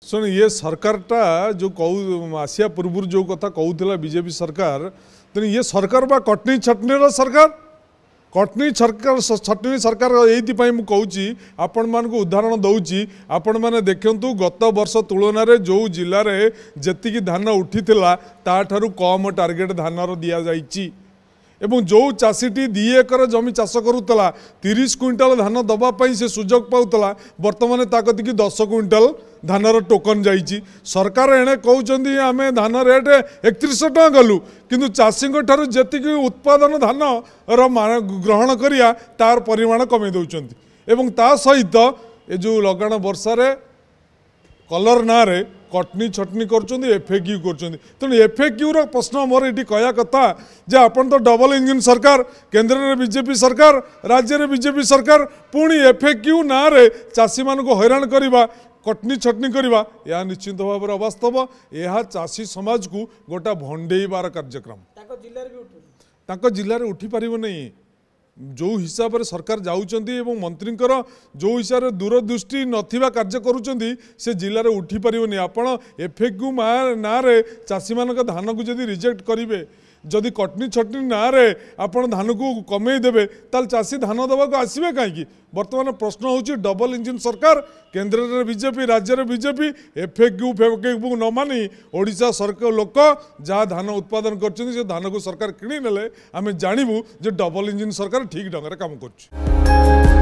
शुण ये सरकारटा जो कहू आसिया पूर्व जो कथा कहूला बीजेपी सरकार तेणु ये सरकार बा कटनी छटनी सरकार कटनी सरकार छटनी सरकार ये कहूँ आपण मान उदाहरण दौची आपण मैंने देखु गत वर्ष तुलन में जो जिले में जी धान उठी ताठू कम टार्गेट धानर दि जाइए एवं जो चाषीटी 2 एकर जमी चाष करूला 30 क्विंटाल धान दवापाई से सुजोग पाऊला बर्तमान ताकती 10 क्विंटाल धानर टोकन जाइए सरकार एणे कहते आम धान रेट 3100 टका गलु किंतु चाषी जी उत्पादन धान ग्रहण करिया तार परिमाण कमे दौरान एवं ता सहित ये जो लगाण वर्षा कलर ना रे कटनी छटनी करफेक्यू कर तेणु एफएक्यू प्रश्न मोर ये कहया कथा जे आपन तो डबल इंजिन सरकार केंद्र में बीजेपी सरकार राज्य में बीजेपी सरकार पुणी एफएक्यू ना रे चाषी मान को हैरान करवा कटनी छटनी करवा यह निश्चित भाव में अवास्तव यह चाषी समाज को गोटा भंडेबार कार्यक्रम जिले में उठी पार नहीं जो हिसाब से सरकार जाऊँगी मंत्री जो हिसाब से दूरदृष्टि नथिबा कार्य करुँच से जिले में उठी पारनी आपण एफएक्यू ना रे चाषी मान धान को जब रिजेक्ट करेंगे जदि कटनी छटनी ना रे आपण धान को कमे देवे ताल चाषी धान देवाक आसवे कहीं बर्तमान प्रश्न होची डबल इंजिन सरकार केंद्र में बीजेपी राज्य में बीजेपी एफएक्यू फेक्यू न मानी ओडिशा सरकार लोक जहाँ धान उत्पादन कर धान को सरकार किणी नेले आम जानबू जे डबल इंजिन सरकार ठीक ढंग से काम कर।